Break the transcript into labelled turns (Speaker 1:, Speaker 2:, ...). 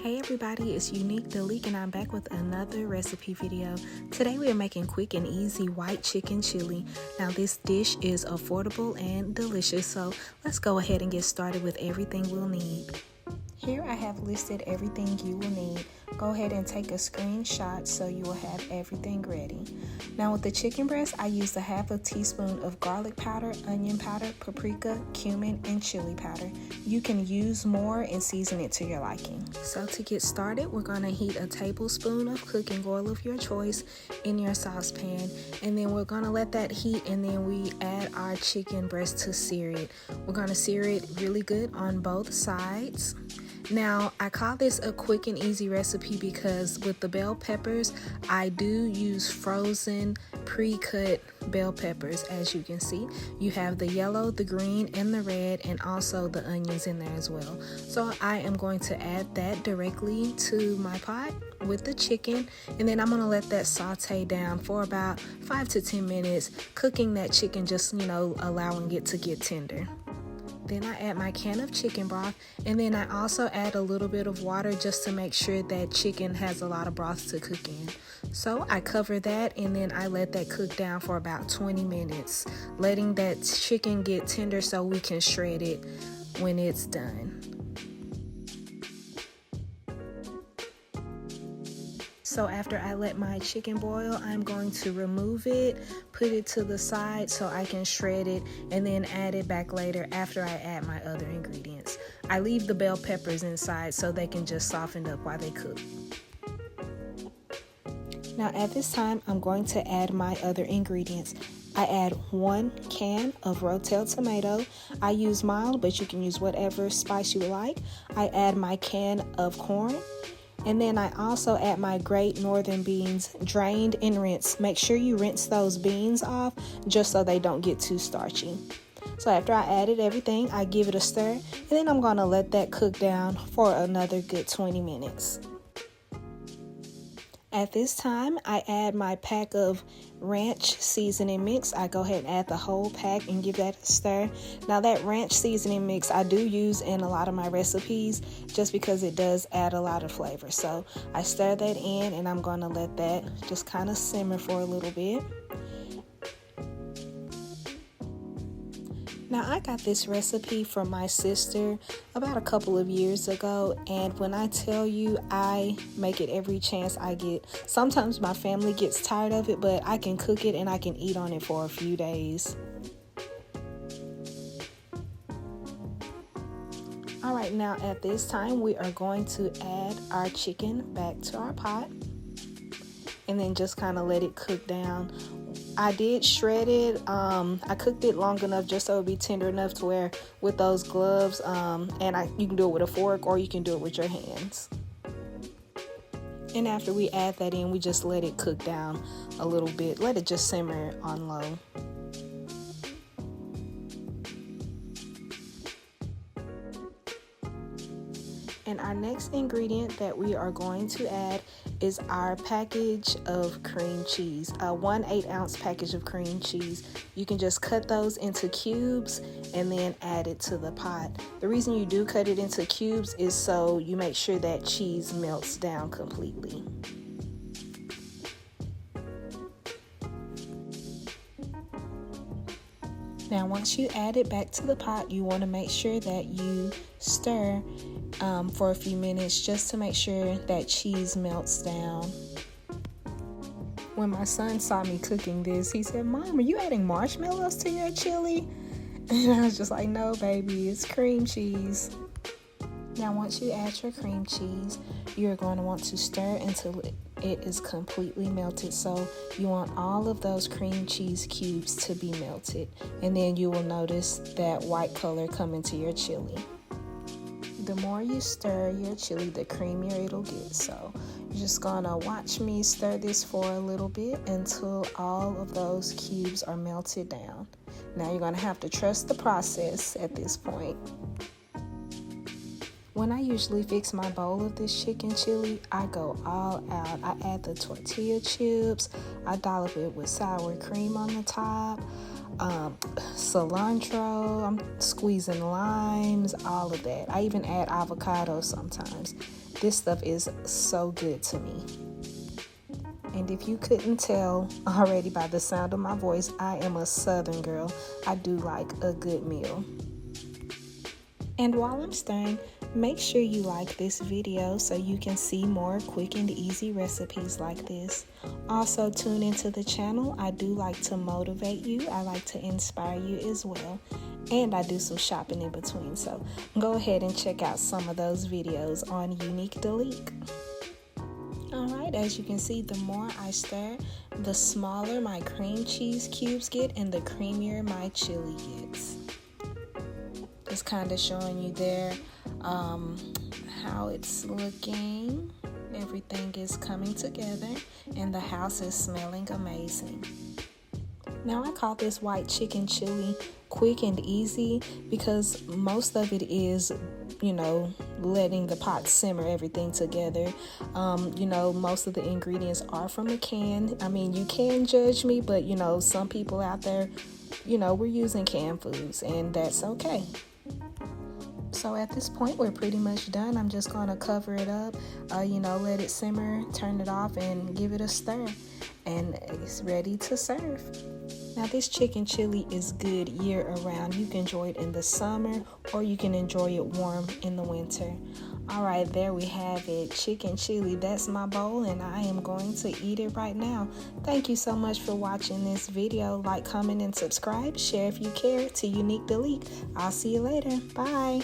Speaker 1: Hey everybody, it's Unique the Leak and I'm back with another recipe video. Today we are making quick and easy white chicken chili. Now this dish is affordable and delicious, so let's go ahead and get started with everything we'll need. Here I have listed everything you will need. Go ahead and take a screenshot so you will have everything ready. Now with the chicken breast, I used a half a teaspoon of garlic powder, onion powder, paprika, cumin, and chili powder. You can use more and season it to your liking. So to get started, we're going to heat a tablespoon of cooking oil of your choice in your saucepan, and then we're going to let that heat, and then we add our chicken breast to sear it. We're going to sear it really good on both sides. Now, I call this a quick and easy recipe because with the bell peppers, I do use frozen pre-cut bell peppers. As you can see, you have the yellow, the green, and the red, and also the onions in there as well. So I am going to add that directly to my pot with the chicken, and then I'm going to let that saute down for about 5 to 10 minutes, cooking that chicken, just, allowing it to get tender. Then I add my can of chicken broth, and then I also add a little bit of water just to make sure that chicken has a lot of broth to cook in. So I cover that, and then I let that cook down for about 20 minutes, letting that chicken get tender so we can shred it when it's done. So after I let my chicken boil, I'm going to remove it, put it to the side so I can shred it, and then add it back later after I add my other ingredients. I leave the bell peppers inside so they can just soften up while they cook. Now at this time, I'm going to add my other ingredients. I add 1 can of rotel tomato. I use mild, but you can use whatever spice you like. I add my can of corn. And then I also add my great northern beans, drained and rinsed. Make sure you rinse those beans off just so they don't get too starchy. So after I added everything, I give it a stir, and then I'm going to let that cook down for another good 20 minutes. At this time, I add my pack of ranch seasoning mix. I go ahead and add the whole pack and give that a stir. Now that ranch seasoning mix I do use in a lot of my recipes just because it does add a lot of flavor. So I stir that in, and I'm going to let that just kind of simmer for a little bit. Now I got this recipe from my sister about a couple of years ago, and when I tell you I make it every chance I get, sometimes my family gets tired of it, but I can cook it and I can eat on it for a few days. Alright, now at this time we are going to add our chicken back to our pot, and then just kind of let it cook down. I did shred it. I cooked it long enough just so it would be tender enough to where with those gloves, you can do it with a fork or you can do it with your hands. And after we add that in, we just let it cook down a little bit. Let it just simmer on low. And our next ingredient that we are going to add is our package of cream cheese, a 1 8-ounce package of cream cheese. You can just cut those into cubes and then add it to the pot. The reason you do cut it into cubes is so you make sure that cheese melts down completely. Now once you add it back to the pot, you want to make sure that you stir for a few minutes just to make sure that cheese melts down. When my son saw me cooking this, he said, "Mom, are you adding marshmallows to your chili?" And I was just like, "No, baby, it's cream cheese." Now once you add your cream cheese, you're going to want to stir until it is completely melted. So you want all of those cream cheese cubes to be melted, and then you will notice that white color come into your chili. The more you stir your chili, the creamier it'll get. So you're just gonna watch me stir this for a little bit until all of those cubes are melted down. Now you're gonna have to trust the process at this point. When I usually fix my bowl of this chicken chili, I go all out. I add the tortilla chips, I dollop it with sour cream on the top. cilantro, I'm squeezing limes, all of that. I even add avocado sometimes. This stuff is so good to me. And if you couldn't tell already by the sound of my voice, I am a Southern girl. I do like a good meal. And while I'm stirring, make sure you like this video so you can see more quick and easy recipes like this. Also, tune into the channel. I do like to motivate you. I like to inspire you as well. And I do some shopping in between. So go ahead and check out some of those videos on Unique Delique. Alright, as you can see, the more I stir, the smaller my cream cheese cubes get and the creamier my chili gets. Just kind of showing you there how it's looking. Everything is coming together and the house is smelling amazing. Now I call this white chicken chili quick and easy because most of it is, letting the pot simmer everything together. Most of the ingredients are from a can. I mean, you can judge me, but some people out there, we're using canned foods and that's okay. So at this point, we're pretty much done. I'm just going to cover it up, let it simmer, turn it off, and give it a stir. And it's ready to serve. Now, this chicken chili is good year-around. You can enjoy it in the summer, or you can enjoy it warm in the winter. All right, there we have it. Chicken chili, that's my bowl, and I am going to eat it right now. Thank you so much for watching this video. Like, comment, and subscribe. Share if you care to Unique Delique. I'll see you later. Bye.